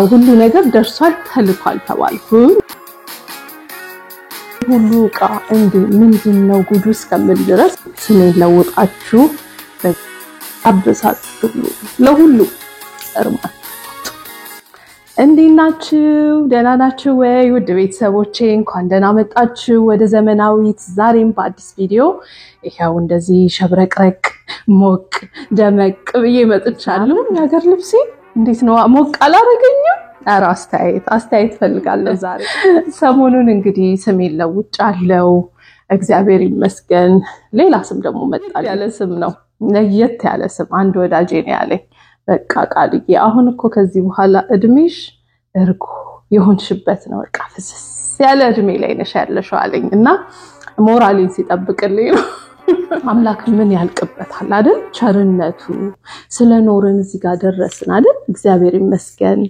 የሚጠበቀው ሁሉ ነገር ደርሷል ተልኳል ተባልኩ ሁሉ ቃ እንዴ ምንድነው ጉዱ እስከምን ድረስ ስሜን ለውጣችሁ አብሳችሁ ለሁሉ እርማት እንዴናችሁ ደህና ናችሁ ወይ ውድ ቤተሰቦቼ እንኳን ደህና መጣችሁ ወደ ዘመናዊት ዛሬም በአዲስ ቪዲዮ ይሄው እንደዚህ ሸብረቅረቅ ሞቅ ደመቅ ብዬ መጥቻለሁ ያገር ልብሴ እንዴት ነው ሞቅ አላረገኝም አስተያየት ፈልጋለሁ ዛሬ ሰሞኑን እንግዲህ ስሜን ለውጫለሁ እግዚአብሔር ይመስገን ሌላ ስም ደግሞ መጣል ያለ ስም ነው ለየት ያለ ስም አንድ ወዳጄ ነው ያለኝ በቃ ቃልዬ አሁን እኮ ከዚህ በኋላ እድሜሽ እርጎ የሆንሽበት ነው በቃ ፍስስ ያለ እድሜ ላይ ነሽ ያለሽው አለኝ እና ሞራሌን ሲጠብቅልኝ ነው አምላክ ምን ያልቅበታል አይደል ቸርነቱ ስለኖርን እዚህ ጋር ደረስን አይደል እግዚአብሔር ይመስገን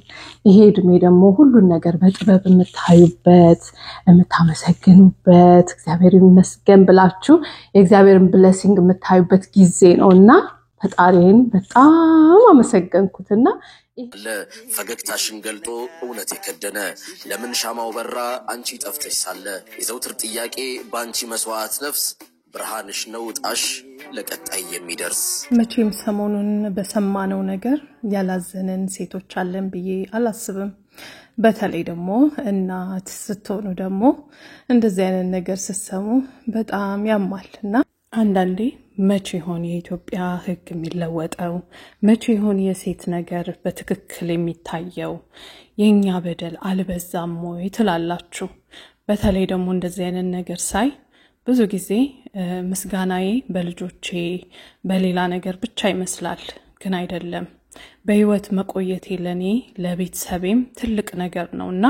ይሄ እድሜ ደግሞ ሁሉን ነገር በጥበብ የምታዩበት የምታመሰግኑበት እግዚአብሔር ይመስገን ብላችሁ የእግዚአብሔርን ብሌሲንግ የምታዩበት ጊዜ ነውና ፈጣሪን በጣም አመሰግንኩትና ፈገግታሽን ገልጦ እውነት የከደነ ለምን ሻማው በራ አንቺ ጠፍተሽ ሳለ የዘውትር ጥያቄ ባንቺ መስዋዕት ነፍስ ብርሃንሽ ነው ጣሽ ለቀጣይ የሚደርስ መቼም ሰሞኑን በሰማነው ነገር ያላዘነን ሴቶች አለን ብዬ አላስብም በተለይ ደግሞ እናት ስትሆኑ ደግሞ እንደዚህ አይነት ነገር ሲሰሙ በጣም ያማልና አንዳንዴ መቼ ሆነ የኢትዮጵያ ህግ የሚለወጠው መቼ ሆነ የሴት ነገር በትክክል የሚታየው የኛ በደል አልበዛም ወይ ትላላችሁ በተለይ ደግሞ እንደዚህ አይነት ነገር ሳይ ብዙ ጊዜ ምስጋናዬ በልጆቼ በሌላ ነገር ብቻ ይመስላል ግን አይደለም በህይወት መቆየቴ ለኔ ለቤተሰቤም ትልቅ ነገር ነውና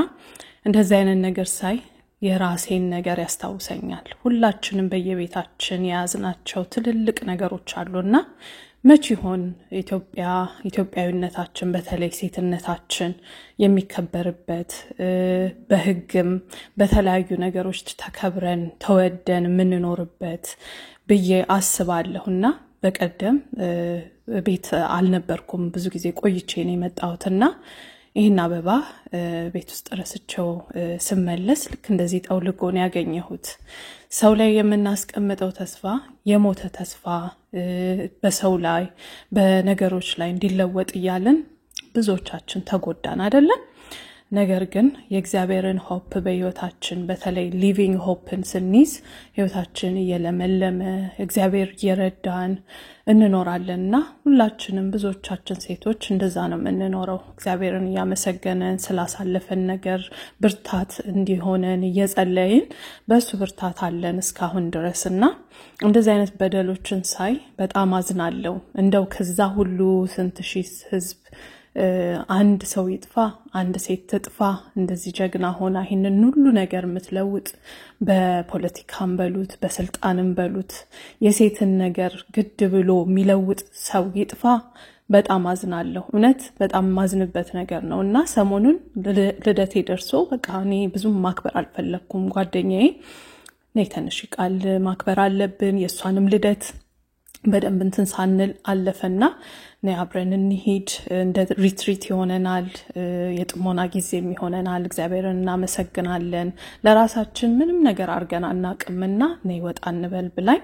እንደዚህ አይነት ነገር ሳይ የራሴን ነገር ያስታውሰኛል ሁላችንም በየቤታችን ያዝናቸው ትልልቅ ነገሮች አሉና መቼ ሆን ኢትዮጵያዊነታችን በተለይ ሴትነታችን የሚከበርበት በህግም በተለያዩ ነገሮች ተከብረን ተወደን ምንኖርበት ብዬ አስባለሁና በቀደም ቤት አልነበርኩም ብዙ ጊዜ ቆይቼ ነው የመጣሁትና ይሄን አበባ ቤት ውስጥ ረስቸው ስመለስ ልክ እንደዚህ ጠውልጎ ነው ያገኘሁት ሰው ላይ የምናስቀምጠው ተስፋ የሞተ ተስፋ በሰው ላይ በነገሮች ላይ እንዲለወጥ ይያለን ብዙዎቻችን ተጎዳን አይደለም ነገር ግን የእግዚአብሔርን ሆፕ በህይወታችን በተለይ ሊቪንግ ሆፕን ስንይዝ ህይወታችን እየለመለመ እግዚአብሔር እየረዳን እንኖራለንና ሁላችንም ብዙዎቻችን ሴቶች እንደዛ ነው የምንኖረው እግዚአብሔርን ያመሰገነን ስላሳለፈን ነገር ብርታት እንዲሆነን እየጸለይን በሱ ብርታት አለን እስካሁን ድረስና እንደዚህ አይነት በደሎችን ሳይ በጣም አዝናለሁ እንደው ከዛ ሁሉ ስንት ሺህ ህዝብ አንድ ሰው ይጥፋ አንድ ሴት ትጥፋ እንደዚህ ጀግና ሆና ይሄንን ሁሉ ነገር ምትለውጥ በፖለቲካም በሉት በስልጣንም በሉት የሴትን ነገር ግድ ብሎ የሚለውጥ ሰው ይጥፋ በጣም አዝናለሁ እውነት በጣም ማዝንበት ነገር ነውና ሰሞኑን ልደቴ ደርሶ በቃ እኔ ብዙም ማክበር አልፈለኩም ጓደኛዬ ነይ ተነሽ ቃል ማክበር አለብን የሷንም ልደት በደንብ እንትን ሳንል አለፈና ነይ አብረን እንሂድ እንደ ሪትሪት ይሆነናል የጥሞና ጊዜም ይሆነናል እግዚአብሔርን እናመሰግናለን ለራሳችን ምንም ነገር አርገን አናቅምና ነይ ወጣ እንበል ብላኝ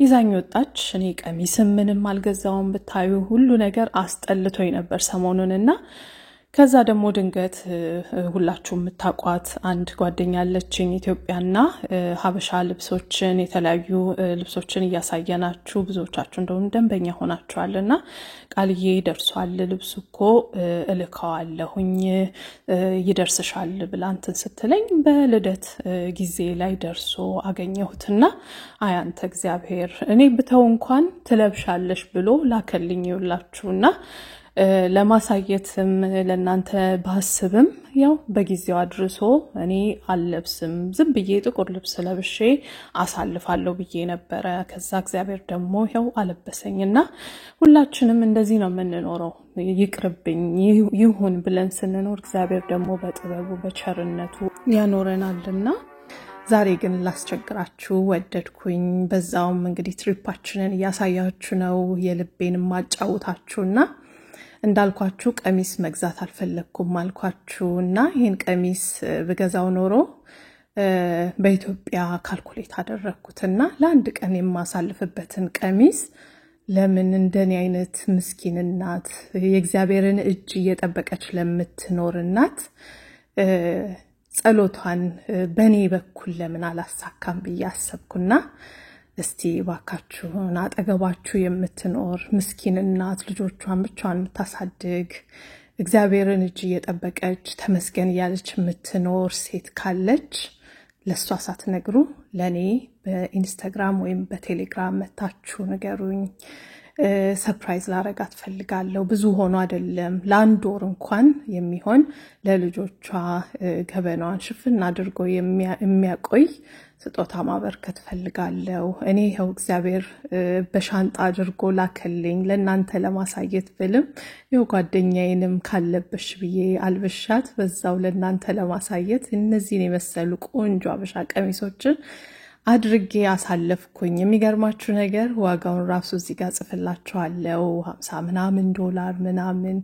ይዛኝ ወጣች እኔ ቀሚስም ምንም አልገዛውም ብታዩ ሁሉ ነገር አስጠልቶኝ ነበር ሰሞኑንና ከዛ ደግሞ ድንገት ሁላችሁም የምታቋት አንድ ጓደኛ አለችኝ ኢትዮጵያና ሀበሻ ልብሶችን የተለያዩ ልብሶችን ያሳየናችሁ ብዙዎቻችሁ እንደውም ደንበኛ ሆናችኋልና ቃልዬ ደርሷል ልብሱኮ እልካዋለሁኝ ይደርስሻል ብላንተን ስትለኝ በልደት ጊዜ ላይ ደርሶ አገኘሁትና አያንተ እግዚአብሔር እኔ ብተው እንኳን ትለብሻለሽ ብሎ ላከልኝ ይውላችሁና ለማሳየትም ለናንተ ባስብም ያው በጊዜው አድርሶ እኔ አልለብስም ዝም ብዬ ጥቁር ልብስ ለብሼ አሳልፋለሁ ብዬ ነበር ከዛ እግዚአብሔር ደግሞ ያው አለበሰኝና ሁላችንም እንደዚህ ነው የምንኖረው ይቅርብኝ ይሁን ብለን ስንኖር እግዚአብሔር ደግሞ በጥበቡ በቸርነቱ ያኖረናልና ዛሬ ግን ላስቸግራችሁ ወደድኩኝ በዛውም እንግዲህ ትሪፓችንን ያሳያችሁ ነው የልቤን ማጫውታችሁና እንዳልኳችሁ ቀሚስ መግዛት አልፈለኩም አልኳችሁና ይሄን ቀሚስ በገዛው ኖሮ በኢትዮጵያ ካልኩሌት አደረኩትና ለአንድ ቀን የማሳልፍበትን ቀሚስ ለምን እንደኔ አይነት ምስኪን እናት የእግዚአብሔርን እጅ እየጠበቀች ለምትኖር እናት ጸሎቷን በኔ በኩል ለምን አላሳካም በያሰብኩና እስቲ ባካችሁን አጠገባችሁ የምትኖር ምስኪን እናት ልጆቿን ብቻዋን ታሳድግ እግዚአብሔርን እጅ እየጠበቀች ተመስገን ያለች የምትኖር ሴት ካለች ለሷ ሳትነግሩ ለኔ በኢንስታግራም ወይም በቴሌግራም መታችሁ ንገሩኝ ሰርፕራይዝ ላረጋት ፈልጋለሁ ብዙ ሆኖ አይደለም ለአንድ ወር እንኳን የሚሆን ለልጆቿ ገበናዋን ሽፍን አድርጎ የሚያቆይ ስጦታ ማበርከት ፈልጋለሁ እኔ ይሄው እግዚአብሔር በሻንጣ አድርጎ ላከልኝ ለእናንተ ለማሳየት ብልም ይሄው ጓደኛዬንም ካለበሽ ብዬ አልበሻት በዛው ለእናንተ ለማሳየት እነዚህን የመሰሉ ቆንጆ አበሻ ቀሚሶችን አድርጌ አሳለፍኩኝ የሚገርማችሁ ነገር ዋጋውን ራሱ እዚህ ጋር ጽፈላችኋለሁ 50 ምናምን ዶላር ምናምን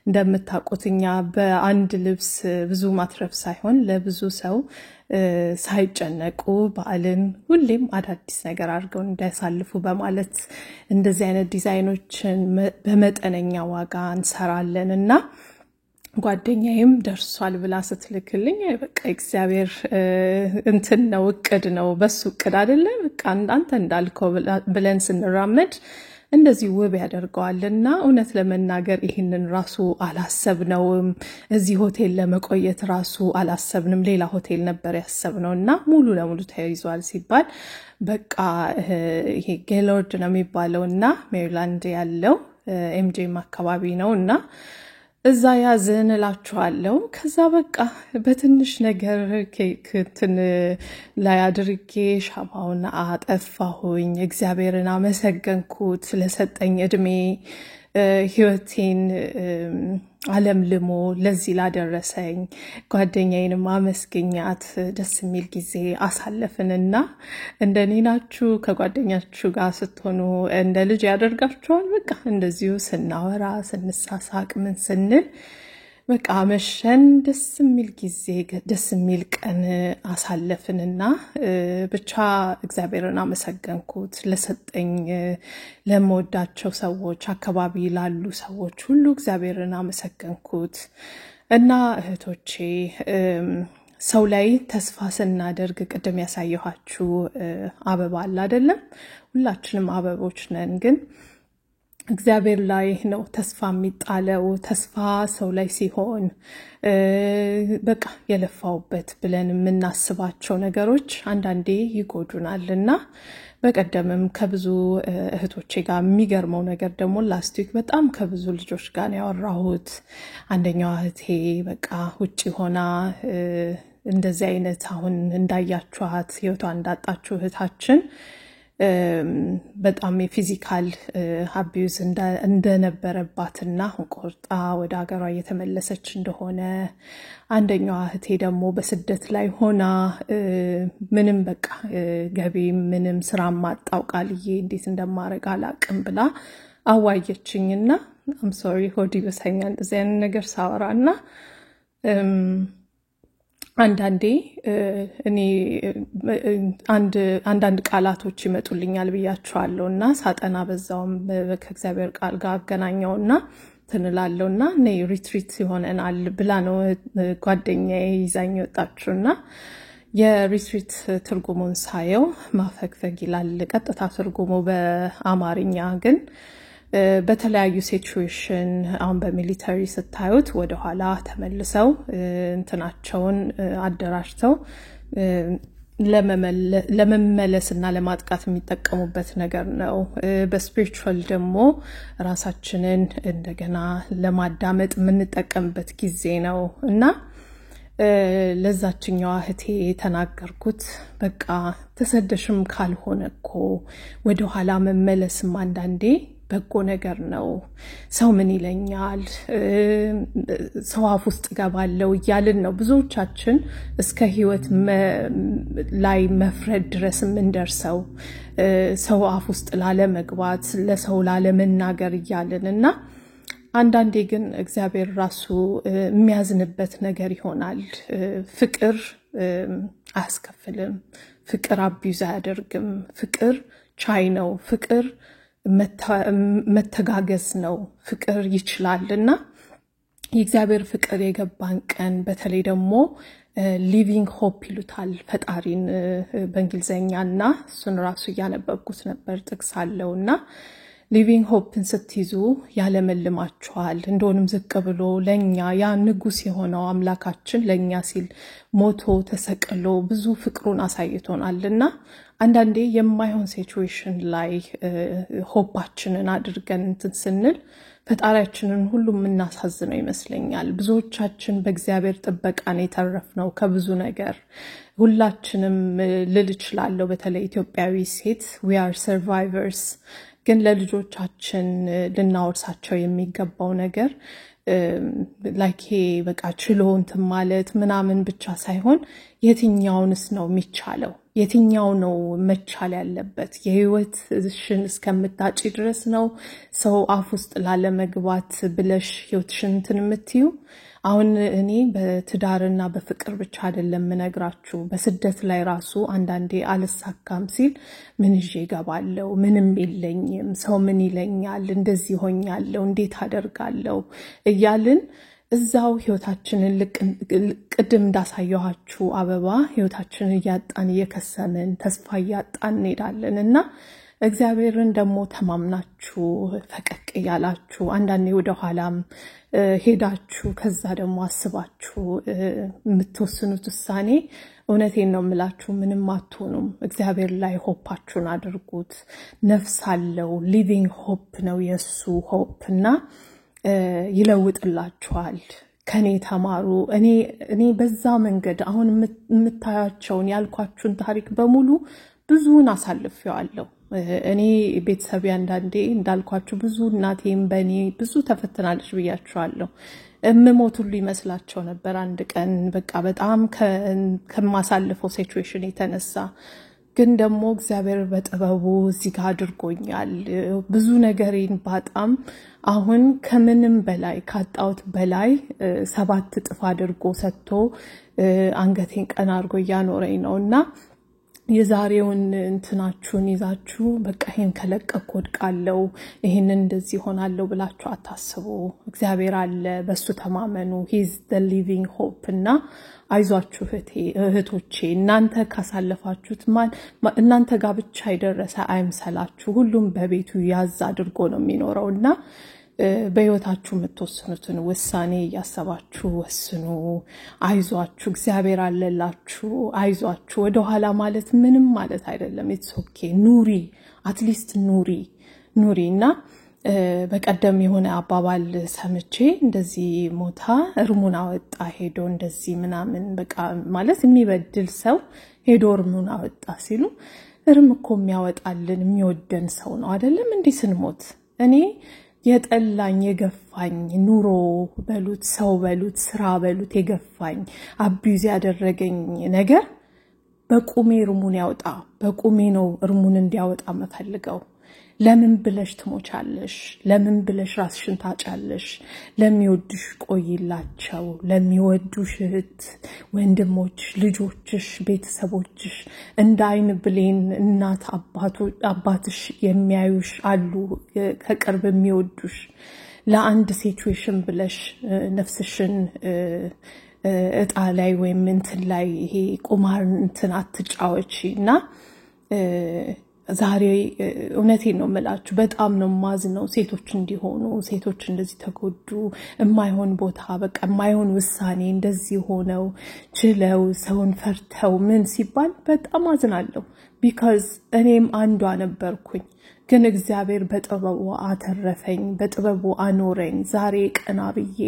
እንደምታውቁትኛ በአንድ ልብስ ብዙ ማትረፍ ሳይሆን ለብዙ ሰው ሳይጨነቁ በአልን ሁሌም አዳዲስ ነገር አድርገው እንዳያሳልፉ በማለት እንደዚህ አይነት ዲዛይኖችን በመጠነኛ ዋጋ እንሰራለንና ጓደኛዬም ደርሷል ብላ ስትልክልኝ በቃ እግዚአብሔር እንትን ነው እቅድ ነው በሱ እቅድ አይደለ በቃ አንተ እንዳልከው ብለን ስንራመድ እንደዚህ ውብ ያደርገዋልና እውነት ለመናገር ይሄንን ራሱ አላሰብነውም እዚህ ሆቴል ለመቆየት ራሱ አላሰብንም ሌላ ሆቴል ነበር ያሰብነውና ሙሉ ለሙሉ ተይዟል ሲባል በቃ ይሄ ጌሎርድ ነው የሚባለውና ሜሪላንድ ያለው ኤምጄም አካባቢ ነውና እዛ ያዘን እላችኋለሁ ከዛ በቃ በትንሽ ነገር ኬክትን ላይ አድርጌ ሻማውን አጠፋሁኝ እግዚአብሔርን አመሰገንኩት ለሰጠኝ እድሜ ህይወቴን ዓለም ልሞ ለዚህ ላደረሰኝ ጓደኛዬንም አመስግኛት ደስ የሚል ጊዜ አሳለፍንና እንደኔ ናችሁ ከጓደኛችሁ ጋር ስትሆኑ እንደ ልጅ ያደርጋችኋል በቃ እንደዚሁ ስናወራ ስንሳሳቅ ምን ስንል በቃ መሸን ደስ የሚል ጊዜ ደስ የሚል ቀን አሳለፍንና ብቻ እግዚአብሔርን አመሰገንኩት ለሰጠኝ ለሞዳቸው ሰዎች አካባቢ ላሉ ሰዎች ሁሉ እግዚአብሔርን አመሰገንኩት እና እህቶቼ ሰው ላይ ተስፋ ስናደርግ ቀደም ያሳየኋችሁ አበባ አለ አይደለም ሁላችንም አበቦች ነን ግን እግዚአብሔር ላይ ነው ተስፋ የሚጣለው ተስፋ ሰው ላይ ሲሆን በቃ የለፋውበት ብለን የምናስባቸው ነገሮች አንዳንዴ ይጎዱናልና በቀደምም ከብዙ እህቶቼ ጋር የሚገርመው ነገር ደግሞ ላስት ዊክ በጣም ከብዙ ልጆች ጋር ያወራሁት አንደኛው እህቴ በቃ ውጪ ሆና እንደዚህ አይነት አሁን እንዳያችኋት ህይወቷ እንዳጣችሁ እህታችን በጣም የፊዚካል አቢዩዝ እንደነበረባትና ቆርጣ ወደ ሀገሯ እየተመለሰች እንደሆነ አንደኛው እህቴ ደግሞ በስደት ላይ ሆና ምንም በቃ ገቢ ምንም ስራ ማጣው ቃልዬ እንዴት እንደማረግ አላቅም ብላ አዋየችኝና I'm sorry ሆዲ በሰኛ እንደዚህ አይነት ነገር ሳወራና አንዳንዴ እኔ አንዳንድ ቃላቶች ይመጡልኛል ብያችኋለሁና ሳጠና በዛውም ከእግዚአብሔር ቃል ጋር አገናኘውና ተንላለውና ነይ ሪትሪት ይሆነናል ብላ ነው ጓደኛዬ ይዛኝ ወጣችሁና የሪትሪት ትርጉሙን ሳየው ማፈግፈግ ይላል ቀጥታ ትርጉሙ በአማርኛ ግን በተለያዩ ሲቹዌሽን አሁን በሚሊተሪ ስታዩት ወደ ኋላ ተመልሰው እንትናቸውን አደራጅተው ለመመለስና ለማጥቃት የሚጠቀሙበት ነገር ነው በስፒሪቹዋል ደግሞ ራሳችንን እንደገና ለማዳመጥ የምንጠቀምበት ጊዜ ነው እና ለዛችኛው እህቴ ተናገርኩት በቃ ተሰደሽም ካልሆነኮ ወደ ኋላ መመለስም አንዳንዴ በጎ ነገር ነው ሰው ምን ይለኛል ሰው አፍ ውስጥ ገባለው ይያልን ነው ብዙዎቻችን እስከ ህይወት ላይ መፍረድ ድረስ እንደርሰው ሰው አፍ ውስጥ ላለ መግባት ለሰው ላለ መናገር ይያልንና አንዳንዴ ግን እግዚአብሔር ራሱ የሚያዝንበት ነገር ይሆናል ፍቅር አያስከፍልም ፍቅር አቢዩዝ አያደርግም ፍቅር ቻይ ነው ፍቅር መተጋገዝ ነው ፍቅር ይችላልና የእግዚአብሔር ፍቅር የገባን ቀን በተለይ ደግሞ ሊቪንግ ሆፕ ይሉታል ፈጣሪን በእንግሊዘኛና እሱን ራሱ ያነበብኩት ነበር ጥቅስ አለውና ሊቪንግ ሆፕን ስትይዙ ያለመልማችኋል እንደውንም ዝቅ ብሎ ለኛ ያ ንጉስ የሆነው አምላካችን ለኛ ሲል ሞቶ ተሰቅሎ ብዙ ፍቅሩን አሳይቶናልና አንዳንዴ የማይሆን ሲቹዌሽን ላይ ሆፓችንን አድርገን እንትን ስንል ፈጣሪያችንን ሁሉ እናሳዝነው ይመስለኛል ብዙዎቻችን በእግዚአብሔር ጥበቃን የተረፍነው ከብዙ ነገር ሁላችንም ልል ይችላልው በተለይ ኢትዮጵያዊ ሴት we are survivors ግን ለልጆቻችን ልናወርሳቸው የሚገባው ነገር ላይክ በቃ ችሎ እንትን ማለት ምናምን ብቻ ሳይሆን የትኛውንስ ነው የሚቻለው የትኛው ነው መቻል ያለበት የህይወትሽን እስከምታጪ ድረስ ነው ሰው አፍ ውስጥ ላለ መግባት ብለሽ ህይወትሽን እንትን የምትዩ አሁን እኔ በትዳርና በፍቅር ብቻ አይደለም ምነግራችሁ በስደት ላይ ራሱ አንዳንዴ አልሳካም ሲል ምን ይዤ ገባለው ምንም የለኝም ሰው ምን ይለኛል እንደዚህ ሆኛለሁ እንዴት አደርጋለሁ እያልን እዛው ህይወታችንን ቅድም እንዳሳየኋችሁ አበባ ህይወታችንን ያጣን እየከሰመን ተስፋ ያጣን እንሄዳለንና እግዚአብሔርን ደሞ ተማምናችሁ ፈቀቅ ያላችሁ አንዳንዴ ወደ ኋላም ሄዳችሁ ከዛ ደሞ አስባችሁ የምትወስኑት ውሳኔ እውነቴን ነው የምላችሁ ምንም አትሆኑም እግዚአብሔር ላይ ሆፓችሁን አድርጉት ነፍስ አለው ሊቪንግ ሆፕ ነው የሱ ሆፕና ይለውጥላችኋል ከኔ ተማሩ እኔ በዛ መንገድ አሁን የምታያቸውን ያልኳችሁን ታሪክ በሙሉ ብዙን አሳልፈዋለሁ እኔ ቤተሰብ አንዳንዴ እንዳልኳችሁ ብዙ እናቴም በኔ ብዙ ተፈተናለች ብያችኋለሁ እምሞት ሁሉ ይመስላቸው ነበር አንድ ቀን በቃ በጣም ከማሳልፈው ሲቹዌሽን የተነሳ ግን ደሞ እግዚአብሔር በጥበቡ እዚህ ጋር አድርጎኛል ብዙ ነገሬን ባጣም አሁን ከምንም በላይ ካጣውት በላይ 7 እጥፍ አድርጎ ሰጥቶ አንገቴን ቀና አድርጎ ያኖረኝ ነውና የዛሬውን እንትናችሁን ይዛችሁ በቃ ይሄን ከለቀቅ ወድቃለው ይሄን እንደዚህ ሆናለው ብላችሁ አታስቡ እግዚአብሔር አለ በሱ ተማመኑ he is the living hope እና አይዟችሁ እህቶቼ እናንተ ካሳለፋችሁት እናንተ ጋር ብቻ አይደረሰ አይምሰላችሁ ሁሉም በቤቱ ያዝ አድርጎ ነው የሚኖረውና በህይወታችሁ የምትወስኑትን ውሳኔ ያሰባችሁ ወስኑ አይዟችሁ እግዚአብሔር አለላችሁ አይዟችሁ ወደ ኋላ ማለት ምንም ማለት አይደለም it's okay ኑሪ at least ኑሪና በቀደም የሆነ አባባል ሰምቼ እንደዚህ ሞታ እርሙና ወጣ ሄዶ እንደዚህ ምናምን በቃ ማለት የሚበድል ሰው ሄዶ እርሙና ወጣ ሲሉ እርምኮ የሚያወጣልን የሚወደን ሰው ነው አይደለም እንዴ ስንሞት እኔ የጠላኝ የገፋኝ ኑሮ በሉት ሰው በሉት ስራ በሉት የገፋኝ አቢዩዝ ያደረገኝ ነገር በቁሜ እርሙን ያወጣ በቁሜ ነው እርሙን እንዲያወጣ መፈልገው ለምን ብለሽ ትሞቻለሽ ለምን ብለሽ ራስሽን ታጫለሽ ለሚወድሽ ቆይላቸው ለሚወዱሽ እህት ወንድሞች ልጆችሽ ቤተሰቦችሽ እንዳይን ብሌን እናት አባትሽ የሚያዩሽ አሉ ከቅርብ የሚወዱሽ ለአንድ ሲቹዌሽን ብለሽ ነፍስሽን እጣ ላይ ወይም እንትን ላይ ይሄ ቁማር እንትን አትጫወቺና ዛሬ እውነቴን ነው መላችሁ በጣም ነው ማዝነው ሴቶች እንዲሆኑ ሴቶች እንደዚህ ተጎዱ የማይሆን ቦታ በቃ የማይሆን ውሳኔ እንደዚህ ሆነው ችለው ሰውን ፈርተው ምን ሲባል በጣም አዝናለሁ because እኔም አንዷ ነበርኩኝ ግን እግዚአብሔር በጥበቡ አተረፈኝ በጥበቡ አኖረኝ ዛሬ ቀና ብዬ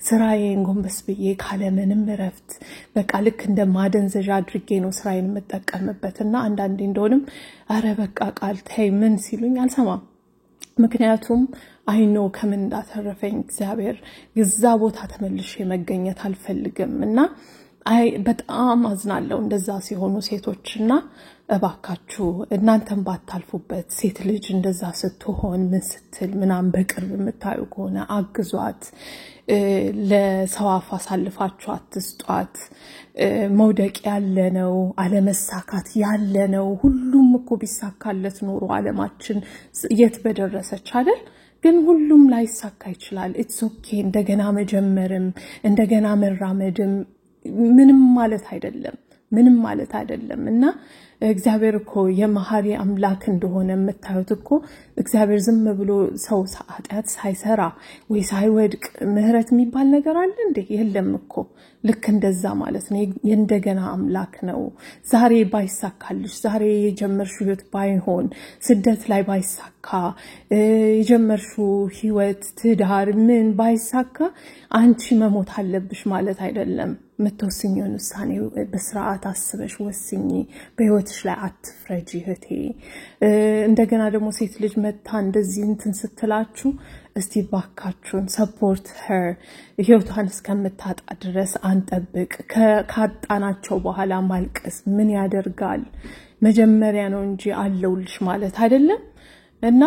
ስራዬን ጎንበስ ብዬ ካለምንም ረፍት በቃ ልክ እንደ ማደንዘዣ አድርጌ ነው ስራዬን መጠቀምበትና አንዳንዴ እንደሆነም አረ በቃ ቃል ተይ ምን ሲሉኝ አልሰማም ምክንያቱም I know ከምን እንዳተረፈኝ እግዚአብሔር የዛ ቦታ ተመልሼ መገኘት አልፈልግምና በጣም አዝናለሁ እንደዛ ሲሆኑ ሴቶችና እባካችሁ እናንተም ባታልፉበት ሴት ልጅ እንደዛ ስትሆን ምን ስትል ምናም በቅርብ የምታዩ ከሆነ አግዟት ለሰው አሳልፋችሁ አትስጧት መውደቅ ያለ ነው አለመሳካት ያለ ነው ሁሉም እኮ ቢሳካለት ኖሮ ዓለማችን የት በደረሰች አይደል ግን ሁሉም ላይ ሳካ ይችላል it's okay እንደገና መጀመርም እንደገና መራመድም ምንም ማለት አይደለም እና እግዚአብሔር እኮ የመሐሪ አምላክ እንደሆነ መታየት እኮ እግዚአብሔር ዝም ብሎ ሰው ኃጢአት ሳይሰራ ወይ ሳይወድቅ ምህረት የሚባል ነገር አለ እንዴ የለም እኮ ልክ እንደዛ ማለት ነው እንደገና አምላክ ነው ዛሬ ባይሳካልሽ ዛሬ የጀመርሽው ህይወት ባይሆን ስደት ላይ ባይሳካ የጀመርሽው ህይወት ትዳር ምን ባይሳካ አንቺ መሞት አለብሽ ማለት አይደለም መተወስኝውን ውሳኔ በስርዓት አስበሽ ወስኚ በህይወትሽ ላይ አትፍረጂ እህቴ እንደገና ደግሞ ሴት ልጅ መታ እንደዚህ እንትን ስትላችሁ እስቲ ባካችሁን ሰፖርት her ህይወቷን እስከምታጣ ድረስ አንጠብቅ ካጣናቸው በኋላ ማልቀስ ምን ያደርጋል መጀመሪያ ነው እንጂ አለውልሽ ማለት አይደለም እና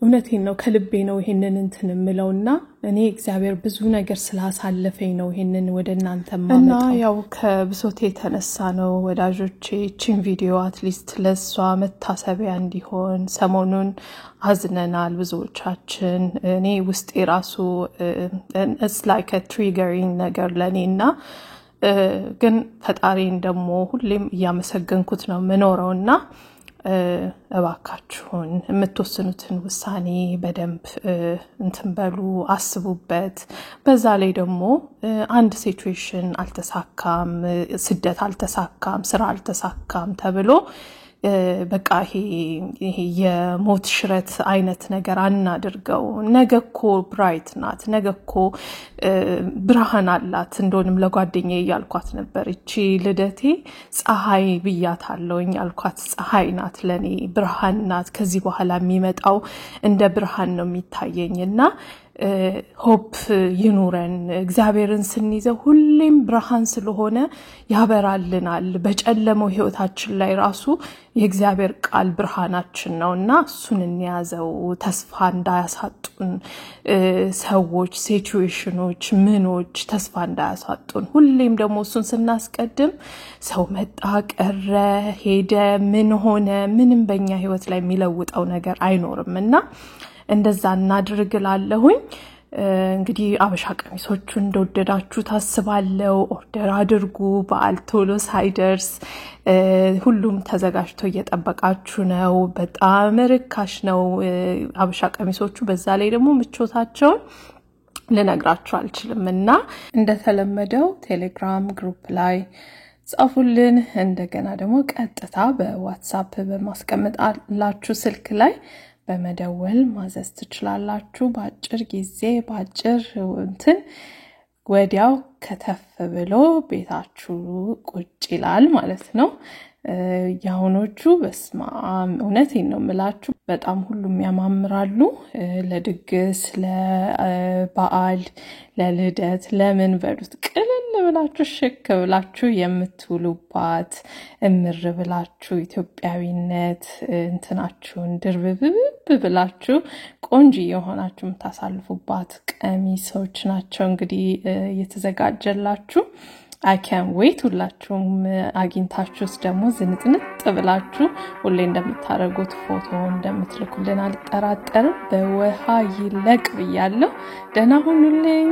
እውነቴን ነው ከልቤ ነው ይሄንን እንትን ምለውና እኔ እግዚአብሔር ብዙ ነገር ስላሳለፈኝ ነው ይሄንን ወደናንተ ማመጣ እና ያው ከብሶቴ ተነሳ ነው ወዳጆቼ እቺን ቪዲዮ አትሊስት ለሷ መታሰቢያ እንዲሆን ሰሞኑን አዝነናል ብዙዎቻችን እኔ ውስጥ ራሱ it's like a triggering ነገር ለኔና ግን ፈጣሪን ደሞ ሁሌም ያመሰገንኩት ነው መኖርውና እባካችሁን የምትወስኑትን ውሳኔ በደንብ እንተንበሉ አስቡበት በዛ ላይ ደግሞ አንድ ሲቹዌሽን አልተሳካም ስደት አልተሳካም ስራ አልተሳካም ተብሎ በቃ ይሄ የሞት ሽረት አይነት ነገር አናድርገው ነገኮ ብራይት ናት ነገኮ ብርሃን አላት እንደሆነም ለጓደኛዬ ያልኳት ነበር እቺ ልደቴ ፀሐይ ብያታለሁኝ ያልኳት ፀሐይ ናት ለኔ ብርሃን ናት ከዚህ በኋላ የሚመጣው እንደ ብርሃን ነው የሚታየኝና ሆፕ ይኑረን እግዚአብሔርን ስንይዘው ሁሌም ብርሃን ስለሆነ ያበራልናል በጨለመው ህይወታችን ላይ ራሱ የእግዚአብሔር ቃል ብርሃናችን ነውና እሱን እንያዘው ተስፋ እንዳያሳጡን ሰዎች ሲቹዌሽኖች ምኖች ተስፋ እንዳያሳጡን ሁሌም ደግሞ እሱን ስናስቀድም ሰው መጣ ቀረ ሄደ ምን ሆነ ምንም በእኛ ህይወት ላይ የሚለውጠው ነገር አይኖርምና እንደዛ እናድርግላለሁኝ እንግዲህ አበሻ ቀሚሶቹ እንደወደዳችሁ ታስባለው ኦርደር አድርጉ በዓል ቶሎ ሳይደርስ ሁሉም ተዘጋጅቶ እየጠበቃችሁ ነው በጣም ርካሽ ነው አበሻ ቀሚሶቹ በዛ ላይ ደግሞ ምቾታቸው ልነግራችሁ አልችልምና እንደተለመደው ቴሌግራም ግሩፕ ላይ ጻፉልን እንደገና ደግሞ ቀጥታ በዋትስአፕ በማስቀመጣላችሁ ስልክ ላይ በመደወል ማዘዝ ትችላላችሁ ባጭር ጊዜ ባጭር እንትን ወዲያው ከተፍ ብሎ ቤታችሁ ቁጭ ይላል ማለት ነው ያሁኖቹ በስማም እውነቴን ነው ምላችሁ በጣም ሁሉም ያማምራሉ ለድግስ ለበዓል ለልደት ለምን በሉት ቅልል ብላችሁ ሽክ ብላችሁ የምትውሉባት እምር ብላችሁ ኢትዮጵያዊነት እንትናችሁን ድርብብ ብላችሁ ቆንጆ የሆናችሁ የምታሳልፉባት ቀሚሶች ናቸው እንግዲህ የተዘጋጀላችሁ I can't wait ሁላችሁም አግኝታችሁስ ደግሞ ዝንጥንጥ ብላችሁ ሁሌ እንደምታረጉት ፎቶ እንደምትልኩልን አልጠራጠርም በውሃ ይለቅ ብያለሁ ደህና ሁኑልኝ